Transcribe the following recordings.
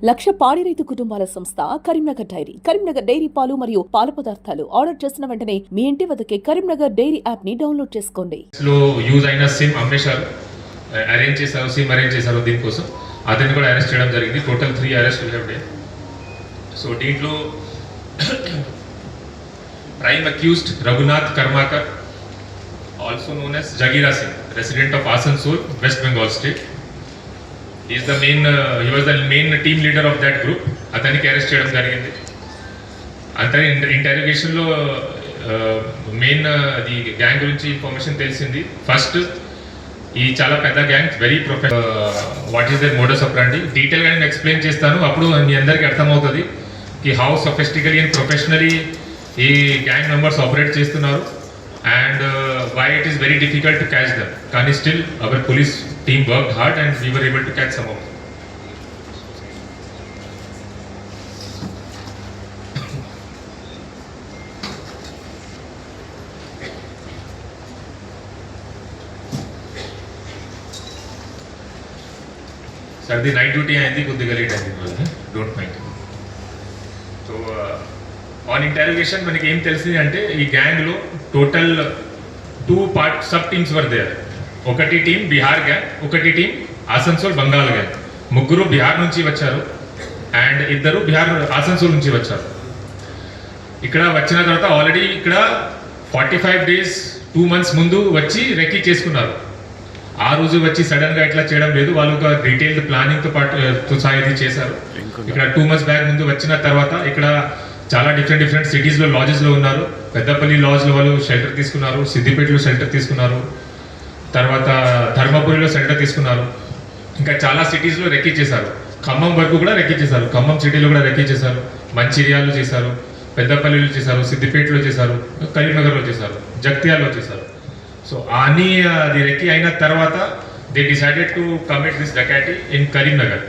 లక్ష పాడి రైతు కుటుంబాల సంస్థ కరీంనగర్ డైరీ. కరీంనగర్ డైరీ పాలు మరియు పాల పదార్థాలు ఆర్డర్ చేసిన వెంటనే మీ ఇంటి వద్దకే కరీంనగర్ డైరీ యాప్ ని డౌన్లోడ్ చేసుకోండి. యూజ్ అయిన సిమ్ అమ్మేశారు, అరేంజ్ చేశారు, సిమ్ అరేంజ్ చేశారు. దీనికోసం అతన్ని కూడా అరెస్ట్ చేయడం జరిగింది. Total 3 arrested. సో దీంట్లో prime accused Raghunath Karmakar, also known as Jagira Singh, resident of Asansol, West Bengal state. He was the main team leader of that group. అతనికి అరెస్ట్ చేయడం జరిగింది. అతని ఇంటర్రోగేషన్లో మెయిన్ అది గ్యాంగ్ గురించి ఇన్ఫర్మేషన్ తెలిసింది. ఫస్ట్ ఈ చాలా పెద్ద gang, very what is their modus operandi డీటెయిల్గా నేను ఎక్స్ప్లెయిన్ చేస్తాను. అప్పుడు మీ అందరికీ అర్థమవుతుంది కి హౌ సొఫిస్టికలీ అండ్ ప్రొఫెషనలీ ఈ గ్యాంగ్ మెంబర్స్ ఆపరేట్ చేస్తున్నారు and why it is very difficult to catch them. Kani still our police team worked hard and we were able to catch some of them. Sir, the night duty ayindi kuddiga late ayindi, don't mind. So on interrogation మనకి ఏం తెలిసింది అంటే ఈ గ్యాంగ్లో total 2 sub teams were there. ఒకటి team Bihar gang, ఒకటి team Asansol Bengal gang. ముగ్గురు బీహార్ నుంచి వచ్చారు అండ్ ఇద్దరు బీహార్ ఆసన్సోల్ నుంచి వచ్చారు. ఇక్కడ వచ్చిన తర్వాత ఆల్రెడీ ఇక్కడ 45 days 2 months ముందు వచ్చి రెక్కీ చేసుకున్నారు. ఆ రోజు వచ్చి సడన్గా ఇట్లా చేయడం లేదు, వాళ్ళు ఒక డీటెయిల్డ్ ప్లానింగ్తో పాటు సాగి చేశారు. ఇక్కడ 2 months బ్యాక్ ముందు వచ్చిన తర్వాత ఇక్కడ చాలా డిఫరెంట్ సిటీస్లో లాడ్జెస్లో ఉన్నారు. పెద్దపల్లి లాడ్జ్లో వాళ్ళు షెల్టర్ తీసుకున్నారు, సిద్దిపేటలో షెల్టర్ తీసుకున్నారు, తర్వాత ధర్మపురిలో షెల్టర్ తీసుకున్నారు. ఇంకా చాలా సిటీస్లో రెక్కీ చేశారు. ఖమ్మం వరకు కూడా రెక్కీ చేశారు, ఖమ్మం సిటీలో కూడా రెక్కీ చేశారు, మంచిర్యాలలో చేశారు, పెద్దపల్లిలో చేశారు, సిద్దిపేటలో చేశారు, కరీంనగర్లో చేశారు, జగిత్యాలలో చేశారు. సో అది రెక్కీ అయిన తర్వాత they decided to commit this dacoity in Karimnagar.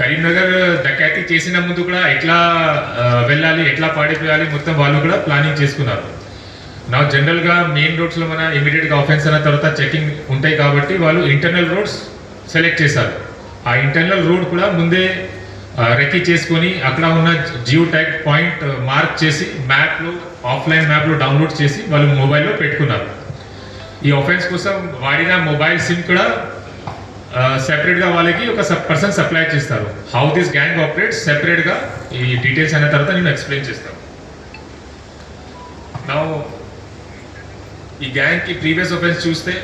Karimnagar dacoity చేసిన ముందు కూడా ఎట్లా వెళ్ళాలి, ఎట్లా పాడిపోయాలి మొత్తం వాళ్ళు కూడా ప్లానింగ్ చేసుకున్నారు. నా జనరల్గా మెయిన్ రోడ్స్లో మన ఇమీడియట్గా ఆఫెన్స్ అయిన తర్వాత చెకింగ్ ఉంటాయి కాబట్టి వాళ్ళు ఇంటర్నల్ రోడ్స్ సెలెక్ట్ చేశారు. ఆ ఇంటర్నల్ రోడ్ కూడా ముందే రెక్కీ చేసుకొని అక్కడ ఉన్న జియో ట్యాగ్ పాయింట్ మార్క్ చేసి మ్యాప్లో, ఆఫ్లైన్ మ్యాప్లో డౌన్లోడ్ చేసి వాళ్ళు మొబైల్లో పెట్టుకున్నారు. ఈ ఆఫెన్స్ కోసం వాడిన మొబైల్ సిమ్ కూడా సెపరేట్గా వాళ్ళకి ఒక పర్సన్ సప్లై చేస్తారు. హౌ దిస్ గ్యాంగ్ ఆపరేట్స్ సెపరేట్గా ఈ డీటెయిల్స్ అయిన తర్వాత నేను ఎక్స్ప్లెయిన్ చేస్తాను. నా ఈ గ్యాంగ్కి ప్రీవియస్ ఆఫెన్స్ చూస్తే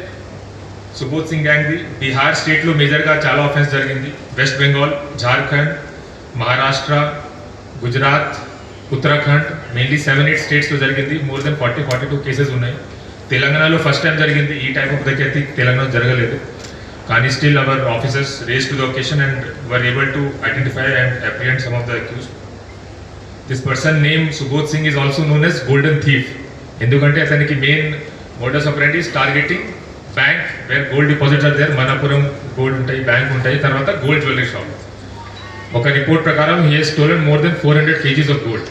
సుబోధ్ సింగ్ గ్యాంగ్ది బీహార్ స్టేట్లో మేజర్గా చాలా ఆఫెన్స్ జరిగింది. వెస్ట్ బెంగాల్, జార్ఖండ్, మహారాష్ట్ర, గుజరాత్, ఉత్తరాఖండ్, మెయిన్లీ 7-8 స్టేట్స్లో జరిగింది. మోర్ దెన్ 40-42 కేసెస్ ఉన్నాయి. తెలంగాణలో ఫస్ట్ టైం జరిగింది. ఈ టైప్ ఆఫ్ డకాతి తెలంగాణ జరగలేదు. కానీ still our officers raised to the occasion and were able to identify and apprehend some of the accused. This person named Subodh Singh is also known as Golden Thief. ఎందుకంటే అతనికి main modus ఆపరెండి is targeting bank where gold deposits are there. Manappuram gold ఉంటాయి, bank ఉంటాయి, తర్వాత gold jewellery shop. ఒక report ప్రకారం he has stolen more than 400 kgs of gold.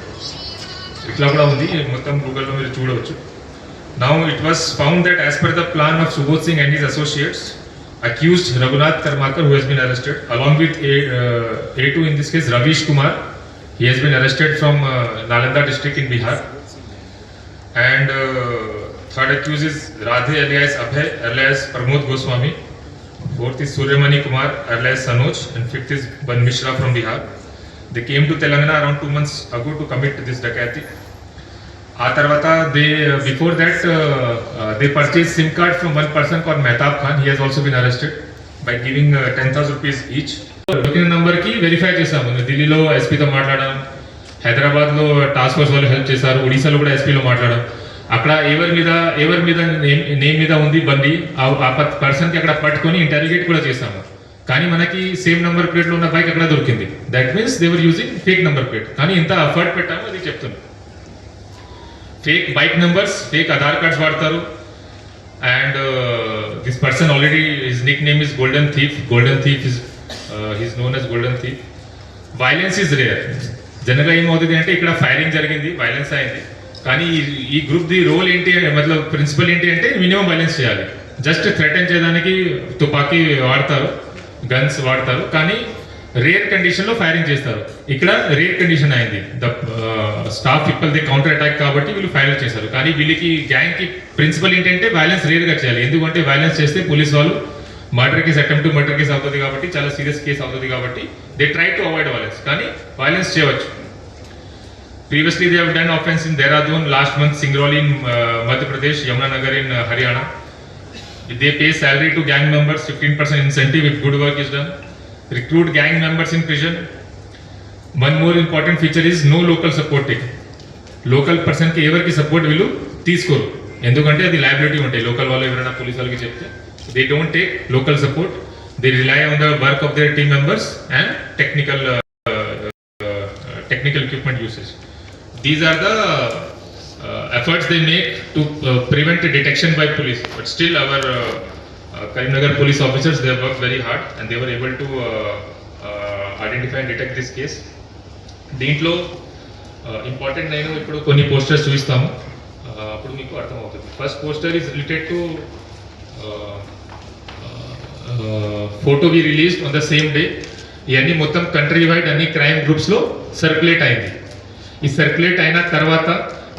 ఇట్లా కూడా ఉంది, మొత్తం గూగుల్లో మీరు చూడవచ్చు. Now it was found that as per the plan of Subodh Singh and his associates, accused Raghunath Karmakar, who has been arrested, along with A2 in this case Ravish Kumar, he has been arrested from Nalanda district in Bihar, and third accused is Radhe alias Abhay alias Pramod Goswami, fourth is Suryamani Kumar alias Sanoj, and fifth is Ban Mishra from Bihar. They came to Telangana around 2 months ago to commit this dakati. ఆ తర్వాత before that they purchase SIM card from one person called Mehtab Khan. He has also been arrested by giving 10,000 rupees each. దొరికిన నెంబర్కి verify చేశాము. ఢిల్లీలో ఎస్పీతో మాట్లాడాం, హైదరాబాద్లో task force వాళ్ళు help చేశారు, ఒడిశాలో కూడా ఎస్పీలో మాట్లాడాం. అక్కడ ఎవరి మీద నేమ్ మీద ఉంది బండి, ఆ పర్సన్కి అక్కడ పట్టుకొని ఇంటర్రోగేట్ కూడా చేశాము. కానీ మనకి సేమ్ నెంబర్ ప్లేట్లో ఉన్న బైక్ అక్కడ దొరికింది. That means they were using fake number plate. కానీ ఇంత ఎఫర్ట్ పెట్టాము అది చెప్తున్నాం. Fake bike numbers, fake Aadhaar cards వాడతారు. And this person already his nickname is golden thief. Golden thief is his known as golden thief. Violence is rare. జనరల్గా ఏమవుతుంది అంటే ఇక్కడ ఫైరింగ్ జరిగింది, వైలెన్స్ అయింది. కానీ ఈ గ్రూప్ ది రోల్ ఏంటి, మతలబ్ ప్రిన్సిపల్ ఏంటి అంటే మినిమం వైలెన్స్ చేయాలి. జస్ట్ థ్రెటన్ చేయడానికి తుపాకీ వాడతారు, గన్స్ వాడతారు, కానీ రేర్ కండిషన్ లో ఫైరింగ్ చేస్తారు. ఇక్కడ రేర్ కండిషన్ అయింది. The staff people the counter attack కాబట్టి వీళ్ళు ఫైర్ చేశారు. కానీ వీళ్ళకి గ్యాంగ్ కి ప్రిన్సిపల్ ఏంటంటే వైలెన్స్ రేర్ గా చేయాలి. ఎందుకంటే వైలెన్స్ చేస్తే పోలీస్ వాళ్ళు murder case, attempt to murder case అవుతుంది కాబట్టి, చాలా సీరియస్ కేసు అవుతుంది కాబట్టి they try to avoid violence. కానీ వైలెన్స్ చేయవచ్చు. Previously, they have done offense in Dehradun, last month Singrauli in Madhya Pradesh, Yamunanagar in Haryana. They pay salary to gang members, 15% incentive if good work is done. Recruit gang members in prison. One more important feature is no local support taken. Local person ki evarki support వీళ్ళు తీసుకోరు. ఎందుకంటే అది liability ఉంటాయి. Local వాళ్ళు ఎవరైనా police వాళ్ళకి చెప్తే they don't take local support. They rely on the work of their team members and technical equipment usage. These are the efforts they make to prevent detection by police. But still, our Karimnagar police officers, they have worked very hard and they were able to identify and detect this case. దీంట్లో important నేను ఇప్పుడు కొన్ని posters చూపిస్తాము, అప్పుడు మీకు అర్థమవుతుంది. First poster is related to photo we released on the same day. ఇవన్నీ మొత్తం కంట్రీ వైడ్ అన్ని క్రైమ్ గ్రూప్స్లో సర్క్యులేట్ అయింది. ఈ సర్క్యులేట్ అయిన తర్వాత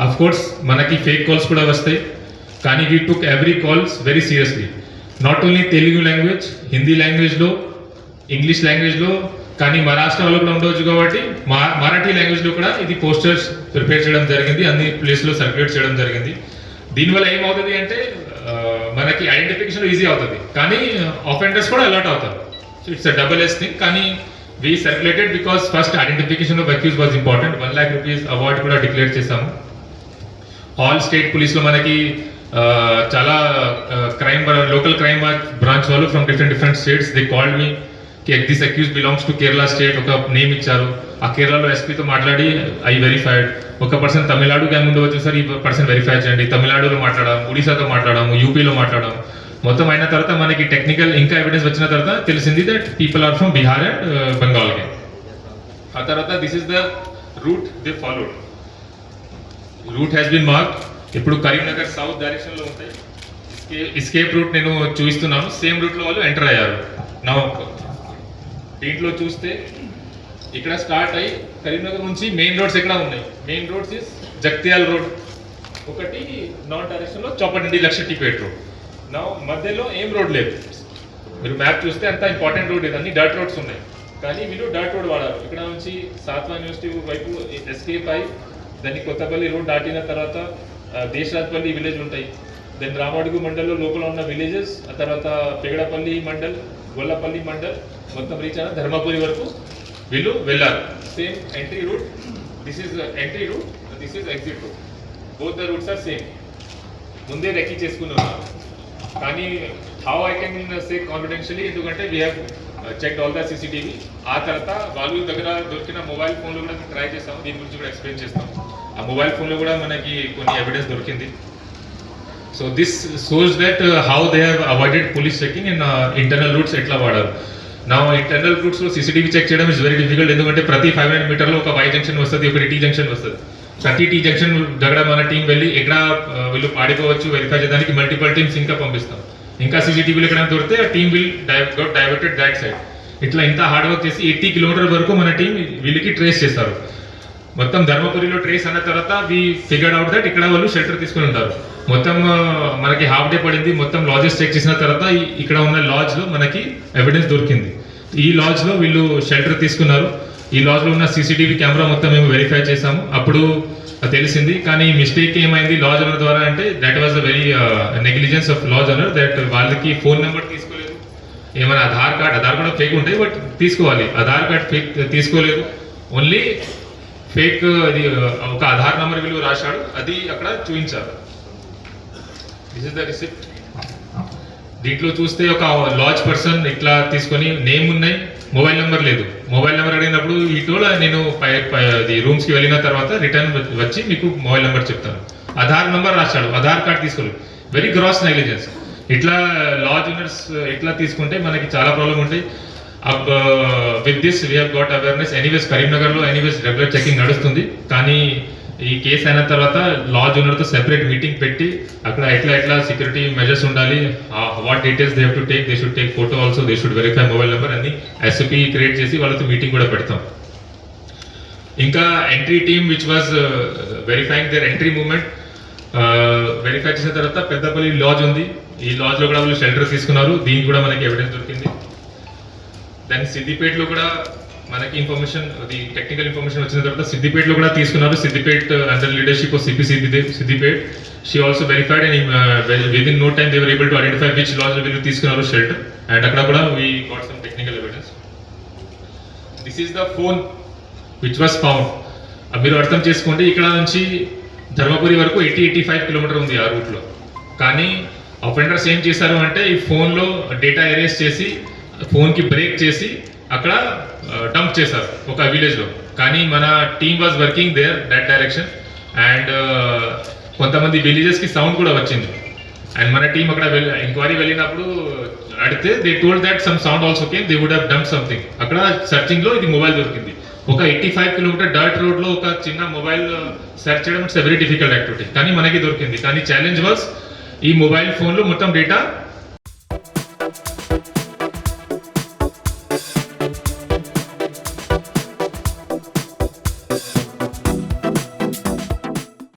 అఫ్ కోర్స్ మనకి ఫేక్ కాల్స్ కూడా వస్తాయి. కానీ we took every calls very seriously. Not only Telugu language, Hindi లాంగ్వేజ్లో, ఇంగ్లీష్ లాంగ్వేజ్లో, కానీ మహారాష్ట్ర వాళ్ళు కూడా ఉండవచ్చు కాబట్టి మరాఠీ లాంగ్వేజ్లో కూడా ఇది పోస్టర్స్ ప్రిపేర్ చేయడం జరిగింది, అన్ని ప్లేస్లో సర్క్యులేట్ చేయడం జరిగింది. దీనివల్ల ఏమవుతుంది అంటే మనకి ఐడెంటిఫికేషన్ ఈజీ అవుతుంది, కానీ ఆఫెండర్స్ కూడా అలర్ట్ అవుతారు. So it's a double S thing. కానీ we circulated because first identification of accused was important. 1 lakh rupees award కూడా డిక్లేర్ చేసాము. ఆల్ స్టేట్ పోలీస్లో మనకి చాలా క్రైమ్ లోకల్ క్రైమ్ బ్రాంచ్ వాళ్ళు from different states they called me కి this accuse belongs to Kerala state. ఒక name ఇచ్చారు. ఆ కేరళలో ఎస్పీతో మాట్లాడి ఐ వెరిఫైడ్. ఒక పర్సన్ తమిళనాడు గ్యాంగ్ ఉండవచ్చు సార్, ఈ పర్సన్ వెరిఫై చేయండి. తమిళనాడులో మాట్లాడాము, ఒడిశాతో మాట్లాడాము, యూపీలో మాట్లాడాము. మొత్తం అయిన తర్వాత మనకి టెక్నికల్ ఇంకా ఎవిడెన్స్ వచ్చిన తర్వాత తెలిసింది that people are from Bihar and Bengal. ఆ తర్వాత this is the route they followed. Route has been marked. ఇప్పుడు కరీంనగర్ సౌత్ డైరెక్షన్లో ఉంటాయి. ఎస్కేప్ రూట్ నేను చూపిస్తున్నాను. సేమ్ రూట్లో వాళ్ళు ఎంటర్ అయ్యారు. నా దీంట్లో చూస్తే ఇక్కడ స్టార్ట్ అయ్యి కరీంనగర్ నుంచి మెయిన్ రోడ్స్ ఎక్కడ ఉన్నాయి. Main roads is Jagtial road ఒకటి, నార్త్ డైరెక్షన్లో చౌపటిండి లక్షటిపేట్ రోడ్. నా మధ్యలో ఏం రోడ్ లేదు. మీరు మ్యాప్ చూస్తే అంత ఇంపార్టెంట్ రోడ్ ఇది, అన్ని డర్ట్ రోడ్స్ ఉన్నాయి. కానీ వీళ్ళు డర్ట్ రోడ్ వాడారు. ఇక్కడ నుంచి సాత్వా యూనివర్సిటీ వైపు ఎస్కేప్ అయ్యి దాన్ని కొత్తపల్లి రోడ్ దాటిన తర్వాత దేశరాజ్పల్లి విలేజ్ ఉంటాయి. దెన్ రామడుగు మండల్లో లోపల ఉన్న విలేజెస్, ఆ తర్వాత పెగడపల్లి మండల్, గొల్లపల్లి మండల్ మొత్తం రీచ్ అయిన ధర్మపురి వరకు వీళ్ళు వెళ్ళారు. Same entry route. This is entry route, this is exit route. Both the routes are same. ముందే రెక్కి చేసుకుని ఉన్నారు. కానీ how I can say confidentially, ఎందుకంటే we have checked all the CCTV. ఆ తర్వాత వాళ్ళు దగ్గర దొరికిన మొబైల్ ఫోన్లో కూడా ట్రై చేస్తాము. దీని గురించి కూడా ఎక్స్ప్లెయిన్ చేస్తాం. ఆ మొబైల్ ఫోన్లో కూడా మనకి కొన్ని ఎవిడెన్స్ దొరికింది. So this shows that how they have avoided police checking and internal roots ఎట్లా వాడారు. నా ఇంటర్నల్ రూట్స్లో సీసీటీవీ చెక్ చేయడం ఇస్ వెరీ డిఫికల్ట్. ఎందుకంటే ప్రతి 500 మీటర్లో ఒక వై జంక్షన్ వస్తుంది, ఒకటి టీ జంక్షన్ వస్తుంది. ప్రతి టీ జంక్షన్ దగ్గర మన టీం వెళ్ళి ఎక్కడ వీళ్ళు పాడిపోవచ్చు వెరిఫై చేయడానికి మల్టిపల్ టీమ్స్ ఇంకా పంపిస్తాం. ఇంకా సీసీటీవీలు ఎక్కడ దొరికితే ఆ team will diverted that side. ఇట్లా ఇంత హార్డ్ వర్క్ చేసి 80 కిలోమీటర్ వరకు మన టీం వీళ్ళకి ట్రేస్ చేస్తారు. మొత్తం ధర్మపురిలో ట్రేస్ అన్న తర్వాత వి ఫిగర్డ్ అవుట్ దట్ ఇక్కడ వాళ్ళు షెల్టర్ తీసుకుని ఉంటారు. మొత్తం మనకి హాఫ్ డే పడింది. మొత్తం లాడ్జెస్ చెక్ చేసిన తర్వాత ఇక్కడ ఉన్న లాడ్జ్లో మనకి ఎవిడెన్స్ దొరికింది. ఈ లాడ్జ్లో వీళ్ళు షెల్టర్ తీసుకున్నారు. ఈ లాడ్జ్లో ఉన్న సీసీటీవీ కెమెరా మొత్తం మేము వెరిఫై చేసాము. అప్పుడు తెలిసింది. కానీ మిస్టేక్ ఏమైంది లాడ్జ్ ఓనర్ ద్వారా అంటే that was the very negligence of lodge owner. That వాళ్ళకి ఫోన్ నెంబర్ తీసుకోలేదు. ఏమైనా ఆధార్ కార్డ్ కూడా ఫేక్ ఉంటాయి, బట్ తీసుకోవాలి. ఆధార్ కార్డ్ ఫేక్ తీసుకోలేదు. ఓన్లీ ఫేక్ అది ఒక ఆధార్ నెంబర్ వీళ్ళు రాశాడు, అది అక్కడ చూపించారు. This is the receipt. దీంట్లో చూస్తే ఒక లాడ్జ్ పర్సన్ ఇట్లా తీసుకొని నేమ్ ఉన్నాయి, మొబైల్ నెంబర్ లేదు. మొబైల్ నెంబర్ అడిగినప్పుడు ఇటోలా నేను రూమ్స్కి వెళ్ళిన తర్వాత రిటర్న్ వచ్చి మీకు మొబైల్ నెంబర్ చెప్తాను. ఆధార్ నెంబర్ రాశాడు, ఆధార్ కార్డ్ తీసుకోలేదు. Very gross negligence. ఇట్లా లాడ్జ్ ఓనర్స్ ఇట్లా తీసుకుంటే మనకి చాలా ప్రాబ్లం ఉంటాయి. With this we have got awareness. Anyways కరీంనగర్లో ఎనీవేస్ రెగ్యులర్ చెకింగ్ నడుస్తుంది. కానీ ఈ కేసు అయిన తర్వాత లాజ్ ఓనర్తో సెపరేట్ మీటింగ్ పెట్టి అక్కడ ఎట్లా సెక్యూరిటీ మెజర్స్ ఉండాలి, what details they to take, they should take photo also, they should verify mobile number అన్ని ఎస్ఓపి క్రియేట్ చేసి వాళ్ళతో మీటింగ్ కూడా పెడతాం. ఇంకా entry team which was verifying their entry movement verify చేసిన తర్వాత పెద్దపల్లి లాజ్ ఉంది, ఈ లాజ్ లో కూడా వాళ్ళు షెల్టర్ తీసుకున్నారు, దీనికి కూడా మనకి ఎవిడెన్స్ దొరికింది. దెన్ సిద్దిపేటలో కూడా మనకి ఇన్ఫర్మేషన్, అది టెక్నికల్ ఇన్ఫర్మేషన్ వచ్చిన తర్వాత సిద్దిపేటలో కూడా తీసుకున్నారు. Siddipet under leadership of CP Siddipet, she also verified and within no time they were able to identify which lodge వీళ్ళు తీసుకున్నారు షెల్టర్, అండ్ అక్కడ కూడా we got some technical evidence. This is the phone which was found. మీరు అర్థం చేసుకోండి, ఇక్కడ నుంచి ధర్మపురి వరకు 80-85 కిలోమీటర్ ఉంది ఆ రూట్లో. కానీ అఫెండర్స్ ఏం చేశారు అంటే ఈ ఫోన్లో డేటా ఎరేస్ చేసి ఫోన్కి బ్రేక్ చేసి అక్కడ డంప్ చేశారు ఒక విలేజ్లో. కానీ మన team was working there that direction and కొంతమంది విలేజెస్కి సౌండ్ కూడా వచ్చింది. అండ్ మన టీం అక్కడ ఎంక్వైరీ వెళ్ళినప్పుడు అడిగితే they told that some sound also came, they would have dump something. అక్కడ సర్చింగ్లో ఇది మొబైల్ దొరికింది. ఒక 85 కిలోమీటర్ డర్ట్ రోడ్లో ఒక చిన్న మొబైల్ సెర్చ్ చేయడం ఇట్స్ వెరీ డిఫికల్ట్ యాక్టివిటీ, కానీ మనకి దొరికింది. కానీ ఛాలెంజ్ వాజ్ ఈ మొబైల్ ఫోన్లో మొత్తం డేటా